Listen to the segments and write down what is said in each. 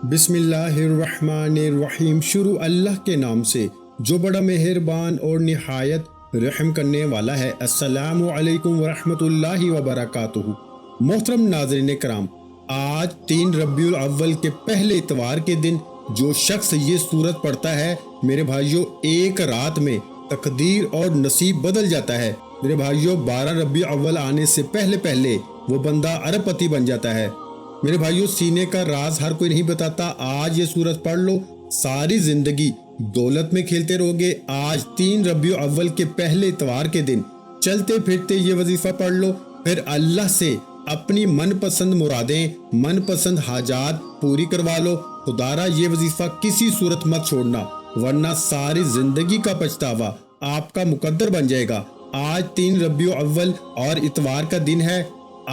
بسم اللہ الرحمن الرحیم۔ شروع اللہ کے نام سے جو بڑا مہربان اور نہایت رحم کرنے والا ہے۔ السلام علیکم ورحمۃ اللہ وبرکاتہ۔ محترم ناظرین کرام، آج 3 ربیع الاول کے پہلے اتوار کے دن جو شخص یہ سورت پڑھتا ہے، میرے بھائیوں، ایک رات میں تقدیر اور نصیب بدل جاتا ہے۔ میرے بھائیوں، 12 ربیع اول آنے سے پہلے وہ بندہ ارب پتی بن جاتا ہے۔ میرے بھائیوں، سینے کا راز ہر کوئی نہیں بتاتا۔ آج یہ سورت پڑھ لو، ساری زندگی دولت میں کھیلتے رہو گے۔ آج 3 ربیع اول کے پہلے اتوار کے دن چلتے پھرتے یہ وظیفہ پڑھ لو، پھر اللہ سے اپنی من پسند مرادیں، من پسند حاجات پوری کروا لو۔ خدارا یہ وظیفہ کسی صورت مت چھوڑنا، ورنہ ساری زندگی کا پچھتاوا آپ کا مقدر بن جائے گا۔ آج 3 ربیع اول اور اتوار کا دن ہے۔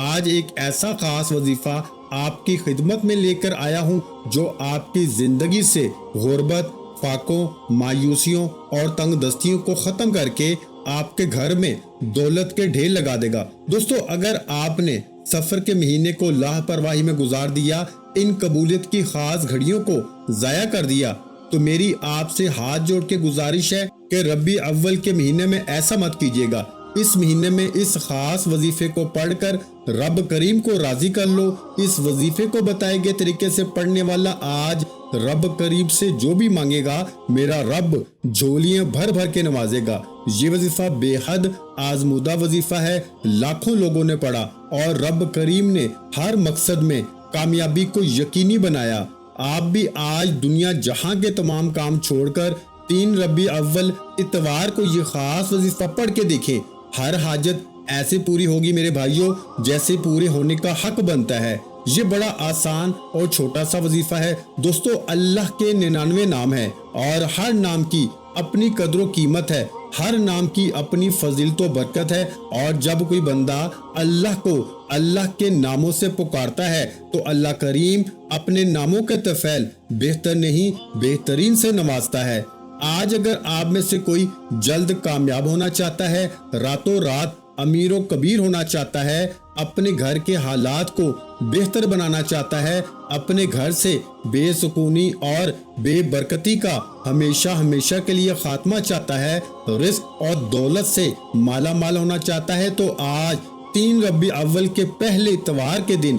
آج ایک ایسا خاص وظیفہ آپ کی خدمت میں لے کر آیا ہوں جو آپ کی زندگی سے غربت، فاقوں، مایوسیوں اور تنگ دستیوں کو ختم کر کے آپ کے گھر میں دولت کے ڈھیر لگا دے گا۔ دوستو، اگر آپ نے سفر کے مہینے کو لاپرواہی میں گزار دیا، ان قبولیت کی خاص گھڑیوں کو ضائع کر دیا، تو میری آپ سے ہاتھ جوڑ کے گزارش ہے کہ ربیع اول کے مہینے میں ایسا مت کیجیے گا۔ اس مہینے میں اس خاص وظیفے کو پڑھ کر رب کریم کو راضی کر لو۔ اس وظیفے کو بتائے گئے طریقے سے پڑھنے والا آج رب کریم سے جو بھی مانگے گا، میرا رب جھولیاں بھر بھر کے نوازے گا۔ یہ وظیفہ بے حد آزمودہ وظیفہ ہے، لاکھوں لوگوں نے پڑھا اور رب کریم نے ہر مقصد میں کامیابی کو یقینی بنایا۔ آپ بھی آج دنیا جہاں کے تمام کام چھوڑ کر 3 ربیع اول اتوار کو یہ خاص وظیفہ پڑھ کے دیکھیں۔ ہر حاجت ایسے پوری ہوگی میرے بھائیوں جیسے پورے ہونے کا حق بنتا ہے۔ یہ بڑا آسان اور چھوٹا سا وظیفہ ہے۔ دوستو، اللہ کے 99 نام ہیں اور ہر نام کی اپنی قدر و قیمت ہے، ہر نام کی اپنی فضیلت و برکت ہے، اور جب کوئی بندہ اللہ کو اللہ کے ناموں سے پکارتا ہے تو اللہ کریم اپنے ناموں کے طفیل بہتر نہیں بہترین سے نوازتا ہے۔ آج اگر آپ میں سے کوئی جلد کامیاب ہونا چاہتا ہے، راتوں رات امیر و کبیر ہونا چاہتا ہے، اپنے گھر کے حالات کو بہتر بنانا چاہتا ہے، اپنے گھر سے بے سکونی اور بے برکتی کا ہمیشہ کے لیے خاتمہ چاہتا ہے، رزق اور دولت سے مالا مال ہونا چاہتا ہے، تو آج 3 ربیع اول کے پہلے اتوار کے دن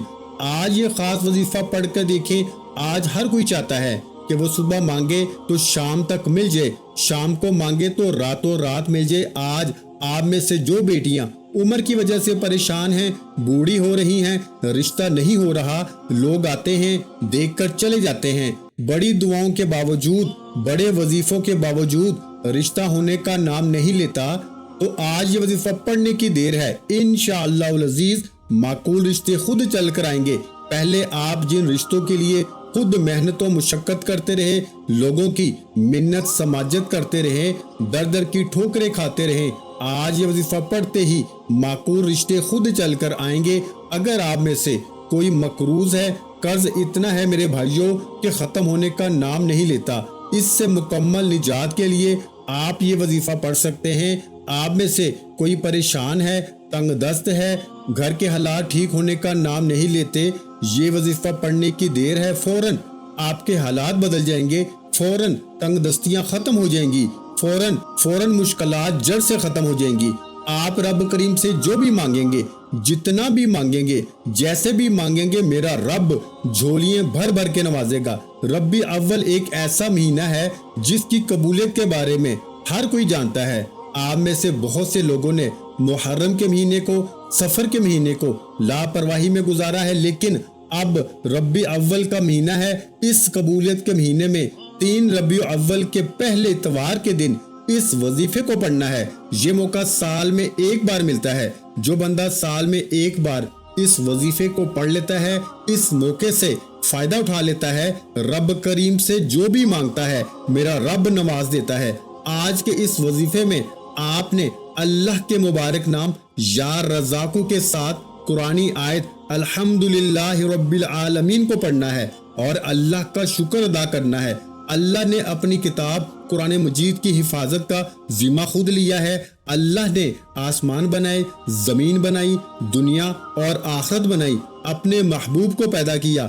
آج یہ خاص وظیفہ پڑھ کر دیکھیں۔ آج ہر کوئی چاہتا ہے کہ وہ صبح مانگے تو شام تک مل جائے، شام کو مانگے تو راتوں رات مل جائے۔ آج آپ میں سے جو بیٹیاں عمر کی وجہ سے پریشان ہیں، بوڑھی ہو رہی ہیں، رشتہ نہیں ہو رہا، لوگ آتے ہیں دیکھ کر چلے جاتے ہیں، بڑی دعاؤں کے باوجود، بڑے وظیفوں کے باوجود رشتہ ہونے کا نام نہیں لیتا، تو آج یہ وظیفہ پڑھنے کی دیر ہے۔ انشاءاللہ العزیز معقول رشتے خود چل کر آئیں گے۔ پہلے آپ جن رشتوں کے لیے خود محنت و مشقت کرتے رہے، لوگوں کی منت سماجت کرتے رہے، در کی ٹھوکریں کھاتے رہے، آج یہ وظیفہ پڑھتے ہی معقول رشتے خود چل کر آئیں گے۔ اگر آپ میں سے کوئی مقروض ہے، قرض اتنا ہے میرے بھائیوں کہ ختم ہونے کا نام نہیں لیتا، اس سے مکمل نجات کے لیے آپ یہ وظیفہ پڑھ سکتے ہیں۔ آپ میں سے کوئی پریشان ہے، تنگ دست ہے، گھر کے حالات ٹھیک ہونے کا نام نہیں لیتے، یہ وظیفہ پڑھنے کی دیر ہے، فوراً آپ کے حالات بدل جائیں گے، فوراً تنگ دستیاں ختم ہو جائیں گی، فوراً مشکلات جڑ سے ختم ہو جائیں گی۔ آپ رب کریم سے جو بھی مانگیں گے، جتنا بھی مانگیں گے، جیسے بھی مانگیں گے، میرا رب جھولیاں بھر بھر کے نوازے گا۔ ربیع اول ایک ایسا مہینہ ہے جس کی قبولیت کے بارے میں ہر کوئی جانتا ہے۔ آپ میں سے بہت سے لوگوں نے محرم کے مہینے کو، سفر کے مہینے کو لاپرواہی میں گزارا ہے، لیکن اب ربیع اول کا مہینہ ہے۔ اس قبولیت کے مہینے میں 3 ربیع اول کے پہلے اتوار کے دن اس وظیفے کو پڑھنا ہے۔ یہ موقع سال میں ایک بار ملتا ہے۔ جو بندہ سال میں ایک بار اس وظیفے کو پڑھ لیتا ہے، اس موقع سے فائدہ اٹھا لیتا ہے، رب کریم سے جو بھی مانگتا ہے میرا رب نواز دیتا ہے۔ آج کے اس وظیفے میں آپ نے اللہ کے مبارک نام یا رزاقوں کے ساتھ قرآنی آیت الحمدللہ رب العالمین کو پڑھنا ہے اور اللہ کا شکر ادا کرنا ہے۔ اللہ نے اپنی کتاب قرآن مجید کی حفاظت کا ذمہ خود لیا ہے۔ اللہ نے آسمان بنائے، زمین بنائی، دنیا اور آخرت بنائی، اپنے محبوب کو پیدا کیا،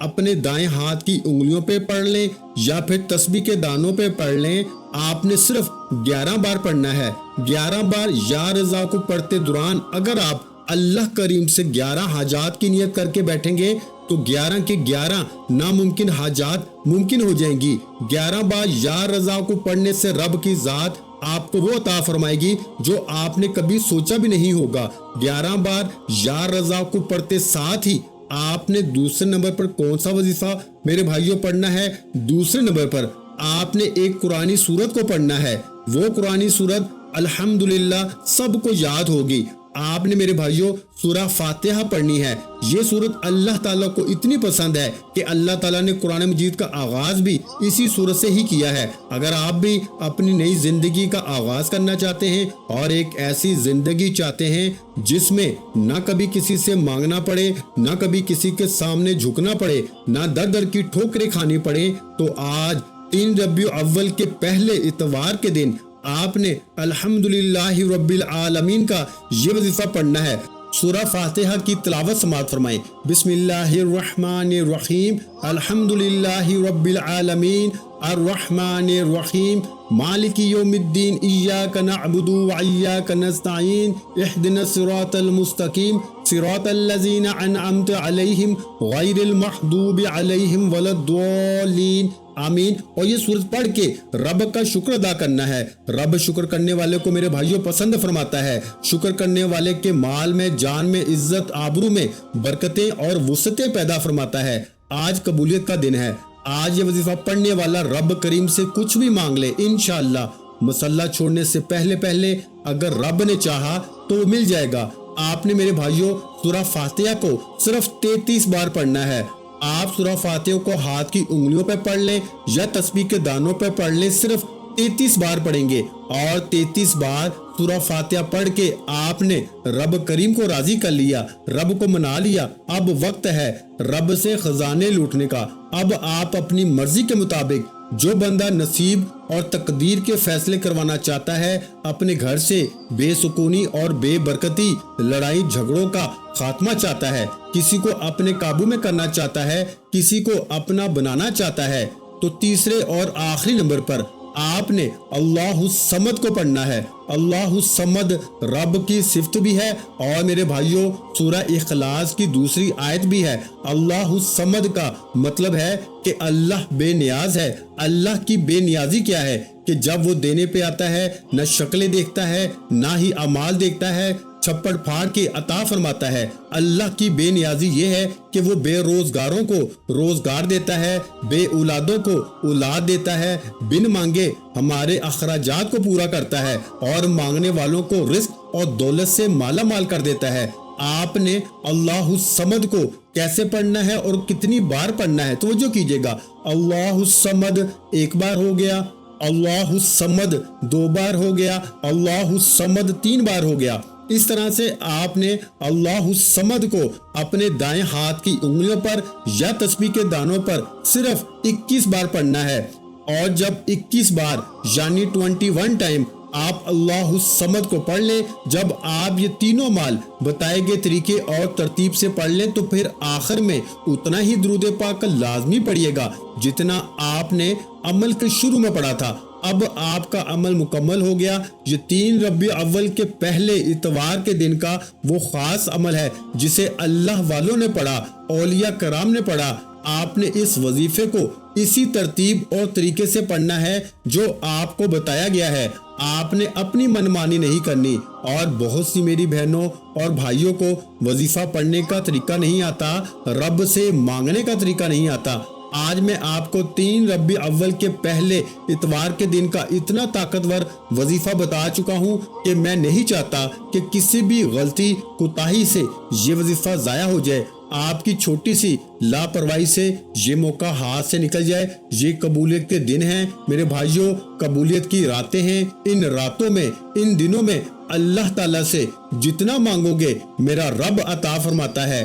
اپنے دائیں ہاتھ کی انگلیوں پہ پڑھ لیں یا پھر تسبیح کے دانوں پہ پڑھ لیں، آپ نے صرف 11 بار پڑھنا ہے۔ 11 بار یا رضا کو پڑھتے دوران اگر آپ اللہ کریم سے 11 حاجات کی نیت کر کے بیٹھیں گے تو 11 کے 11 ناممکن حاجات ممکن ہو جائیں گی۔ 11 بار یا رضا کو پڑھنے سے رب کی ذات آپ کو وہ عطا فرمائے گی جو آپ نے کبھی سوچا بھی نہیں ہوگا۔ 11 بار یا رضا کو پڑھتے ساتھ ہی آپ نے دوسرے نمبر پر کون سا وظیفہ میرے بھائیوں پڑھنا ہے؟ دوسرے نمبر پر آپ نے ایک قرآنی سورت کو پڑھنا ہے۔ وہ قرآنی سورت الحمدللہ سب کو یاد ہوگی۔ آپ نے میرے بھائیوں سورہ فاتحہ پڑھنی ہے۔ یہ سورت اللہ تعالیٰ کو اتنی پسند ہے کہ اللہ تعالیٰ نے قرآن مجید کا آغاز بھی اسی سورت سے ہی کیا ہے۔ اگر آپ بھی اپنی نئی زندگی کا آغاز کرنا چاہتے ہیں اور ایک ایسی زندگی چاہتے ہیں جس میں نہ کبھی کسی سے مانگنا پڑے، نہ کبھی کسی کے سامنے جھکنا پڑے، نہ در در کی ٹھوکریں کھانی پڑے، تو آج 3 ربیع الاول کے پہلے اتوار کے دن آپ نے الحمدللہ رب العالمین کا یہ وظیفہ پڑھنا ہے۔ سورہ فاتحہ کی تلاوت سماعت فرمائیں۔ بسم اللہ الرحمن الرحیم، الحمدللہ رب العالمین، الرحمن الرحیم، مالک یوم الدین، ایاک نعبد و ایاک نستعین، اہدنا الصراط المستقیم، صراط الذین انعمت علیہم غیر المغضوب علیہم ولا الضالین، آمین۔ اور یہ سورت پڑھ کے رب کا شکر ادا کرنا ہے۔ رب شکر کرنے والے کو میرے بھائیوں پسند فرماتا ہے۔ شکر کرنے والے کے مال میں، جان میں، عزت آبرو میں برکتیں اور وسعتیں پیدا فرماتا ہے۔ آج قبولیت کا دن ہے۔ آج یہ وظیفہ پڑھنے والا رب کریم سے کچھ بھی مانگ لے، انشاءاللہ مصلی چھوڑنے سے پہلے اگر رب نے چاہا تو وہ مل جائے گا۔ آپ نے میرے بھائیوں سورہ فاتحہ کو صرف 33 بار پڑھنا ہے۔ آپ سورہ فاتحہ کو ہاتھ کی انگلیوں پہ پڑھ لیں یا تسبیح کے دانوں پہ پڑھ لیں، صرف 33 بار پڑھیں گے اور 33 بار سورہ فاتحہ پڑھ کے آپ نے رب کریم کو راضی کر لیا، رب کو منا لیا۔ اب وقت ہے رب سے خزانے لوٹنے کا۔ اب آپ اپنی مرضی کے مطابق جو بندہ نصیب اور تقدیر کے فیصلے کروانا چاہتا ہے، اپنے گھر سے بے سکونی اور بے برکتی، لڑائی جھگڑوں کا خاتمہ چاہتا ہے، کسی کو اپنے قابو میں کرنا چاہتا ہے، کسی کو اپنا بنانا چاہتا ہے، تو تیسرے اور آخری نمبر پر آپ نے اللہ الصمد کو پڑھنا ہے۔ اللہ الصمد رب کی صفت بھی ہے اور میرے بھائیوں سورہ اخلاص کی دوسری آیت بھی ہے۔ اللہ الصمد کا مطلب ہے کہ اللہ بے نیاز ہے۔ اللہ کی بے نیازی کیا ہے؟ کہ جب وہ دینے پہ آتا ہے نہ شکلیں دیکھتا ہے نہ ہی اعمال دیکھتا ہے، چھپڑ پھاڑ کے عطا فرماتا ہے۔ اللہ کی بے نیازی یہ ہے کہ وہ بے روزگاروں کو روزگار دیتا ہے، بے اولادوں کو اولاد دیتا ہے، بن مانگے ہمارے اخراجات کو پورا کرتا ہے اور مانگنے والوں کو رزق اور دولت سے مالا مال کر دیتا ہے۔ آپ نے اللہ الصمد کو کیسے پڑھنا ہے اور کتنی بار پڑھنا ہے؟ توجہ کیجیے گا۔ اللہ الصمد 1 بار ہو گیا، اللہ الصمد 2 بار ہو گیا، اللہ الصمد 3 بار ہو گیا۔ اس طرح سے آپ نے اللہ الصمد کو اپنے دائیں ہاتھ کی انگلیوں پر یا تسبیح کے دانوں پر صرف 21 بار پڑھنا ہے۔ اور جب 21 بار یعنی 21 ٹائم آپ اللہ الصمد کو پڑھ لیں، جب آپ یہ تینوں مال بتائے گئے طریقے اور ترتیب سے پڑھ لیں تو پھر آخر میں اتنا ہی درود پاک لازمی پڑھیے گا جتنا آپ نے عمل کے شروع میں پڑھا تھا۔ اب آپ کا عمل مکمل ہو گیا۔ یہ 3 ربیع الاول کے پہلے اتوار کے دن کا وہ خاص عمل ہے جسے اللہ والوں نے پڑھا، اولیاء کرام نے پڑھا۔ آپ نے اس وظیفے کو اسی ترتیب اور طریقے سے پڑھنا ہے جو آپ کو بتایا گیا ہے۔ آپ نے اپنی منمانی نہیں کرنی۔ اور بہت سی میری بہنوں اور بھائیوں کو وظیفہ پڑھنے کا طریقہ نہیں آتا، رب سے مانگنے کا طریقہ نہیں آتا۔ آج میں آپ کو 3 ربیع الاول کے پہلے اتوار کے دن کا اتنا طاقتور وظیفہ بتا چکا ہوں کہ میں نہیں چاہتا کہ کسی بھی غلطی کوتاہی سے یہ وظیفہ ضائع ہو جائے۔ آپ کی چھوٹی سی لاپرواہی سے یہ موقع ہاتھ سے نکل جائے۔ یہ قبولیت کے دن ہیں میرے بھائیوں، قبولیت کی راتیں ہیں۔ ان راتوں میں، ان دنوں میں اللہ تعالیٰ سے جتنا مانگو گے میرا رب عطا فرماتا ہے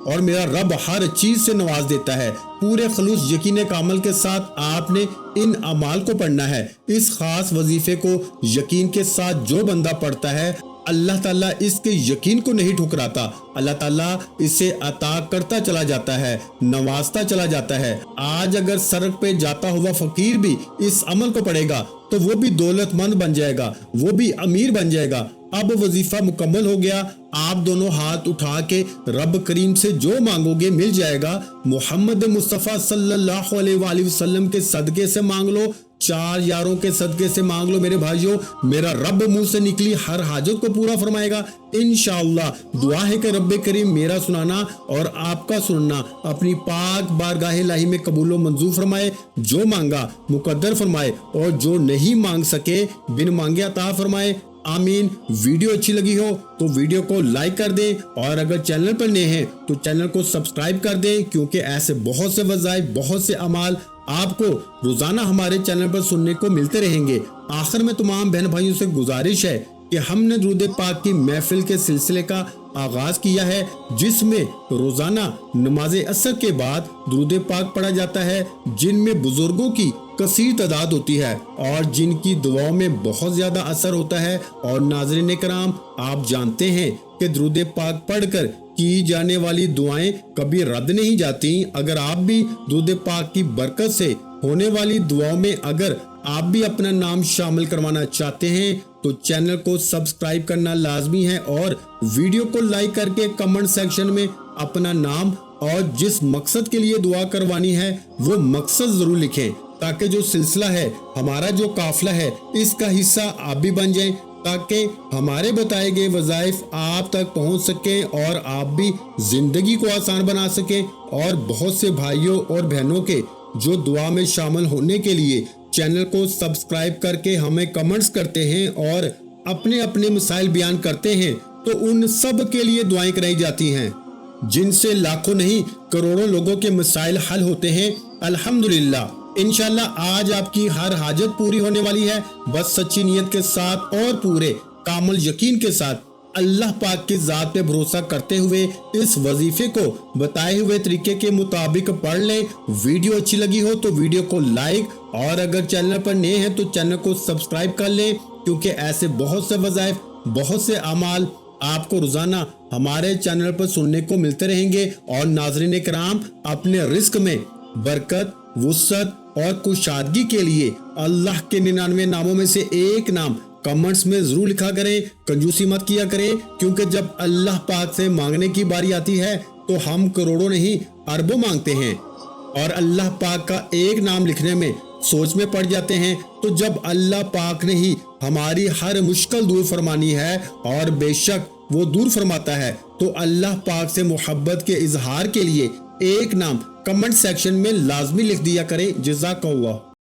اور میرا رب ہر چیز سے نواز دیتا ہے۔ پورے خلوص یقین کامل کے ساتھ آپ نے ان اعمال کو پڑھنا ہے۔ اس خاص وظیفے کو یقین کے ساتھ جو بندہ پڑھتا ہے اللہ تعالیٰ اس کے یقین کو نہیں ٹھکراتا، اللہ تعالیٰ اسے عطا کرتا چلا جاتا ہے، نوازتا چلا جاتا ہے۔ آج اگر سڑک پہ جاتا ہوا فقیر بھی اس عمل کو پڑھے گا تو وہ بھی دولت مند بن جائے گا، وہ بھی امیر بن جائے گا۔ اب وظیفہ مکمل ہو گیا، آپ دونوں ہاتھ اٹھا کے رب کریم سے جو مانگو گے مل جائے گا۔ محمد مصطفیٰ صلی اللہ علیہ وآلہ وسلم کے صدقے سے مانگ لو، 4 یاروں کے صدقے سے مانگ لو میرے بھائیوں، میرا رب منہ سے نکلی ہر حاجت کو پورا فرمائے گا انشاءاللہ۔ دعا ہے کہ رب کریم میرا سنانا اور آپ کا سننا اپنی پاک بارگاہ الہی میں قبول و منظور فرمائے، جو مانگا مقدر فرمائے اور جو نہیں مانگ سکے بن مانگے عطا فرمائے، آمین۔ ویڈیو اچھی لگی ہو تو ویڈیو کو لائک کر دیں، اور اگر چینل پر نئے ہیں تو چینل کو سبسکرائب کر دیں، کیونکہ ایسے بہت سے وظائف، بہت سے اعمال آپ کو روزانہ ہمارے چینل پر سننے کو ملتے رہیں گے۔ آخر میں تمام بہن بھائیوں سے گزارش ہے کہ ہم نے درود پاک کی محفل کے سلسلے کا آغاز کیا ہے، جس میں روزانہ نماز عصر کے بعد درود پاک پڑھا جاتا ہے، جن میں بزرگوں کی کثیر تعداد ہوتی ہے اور جن کی دعاؤں میں بہت زیادہ اثر ہوتا ہے۔ اور ناظرین کرام، آپ جانتے ہیں کہ درود پاک پڑھ کر کی جانے والی دعائیں کبھی رد نہیں جاتی۔ اگر آپ بھی درود پاک کی برکت سے ہونے والی دعاؤں میں اگر آپ بھی اپنا نام شامل کروانا چاہتے ہیں تو چینل کو سبسکرائب کرنا لازمی ہے، اور ویڈیو کو لائک کر کے کمنٹ سیکشن میں اپنا نام اور جس مقصد کے لیے دعا کروانی ہے وہ مقصد ضرور لکھیں، تاکہ جو سلسلہ ہے، ہمارا جو قافلہ ہے، اس کا حصہ آپ بھی بن جائیں، تاکہ ہمارے بتائے گئے وظائف آپ تک پہنچ سکیں اور آپ بھی زندگی کو آسان بنا سکیں۔ اور بہت سے بھائیوں اور بہنوں کے جو دعا میں شامل ہونے کے لیے چینل کو سبسکرائب کر کے ہمیں کمنٹس کرتے ہیں اور اپنے اپنے مسائل بیان کرتے ہیں، تو ان سب کے لیے دعائیں کرائی جاتی ہیں، جن سے لاکھوں نہیں کروڑوں لوگوں کے مسائل حل ہوتے ہیں الحمدللہ۔ انشاءاللہ آج آپ کی ہر حاجت پوری ہونے والی ہے، بس سچی نیت کے ساتھ اور پورے کامل یقین کے ساتھ اللہ پاک کی ذات پہ بھروسہ کرتے ہوئے اس وظیفے کو بتائے ہوئے طریقے کے مطابق پڑھ لیں۔ ویڈیو اچھی لگی ہو تو ویڈیو کو لائک، اور اگر چینل پر نئے ہیں تو چینل کو سبسکرائب کر لیں، کیونکہ ایسے بہت سے وظائف، بہت سے اعمال آپ کو روزانہ ہمارے چینل پر سننے کو ملتے رہیں گے۔ اور ناظرین کرام، اپنے رزق میں برکت، وسعت اور کشادگی کے لیے اللہ کے 99 ناموں میں سے ایک نام کمنٹس میں ضرور لکھا کریں، کنجوسی مت کیا کریں، کیونکہ جب اللہ پاک سے مانگنے کی باری آتی ہے تو ہم کروڑوں نہیں اربوں مانگتے ہیں، اور اللہ پاک کا ایک نام لکھنے میں سوچ میں پڑ جاتے ہیں۔ تو جب اللہ پاک نے ہی ہماری ہر مشکل دور فرمانی ہے، اور بے شک وہ دور فرماتا ہے، تو اللہ پاک سے محبت کے اظہار کے لیے ایک نام کمنٹ سیکشن میں لازمی لکھ دیا کریں۔ جزاک اللہ۔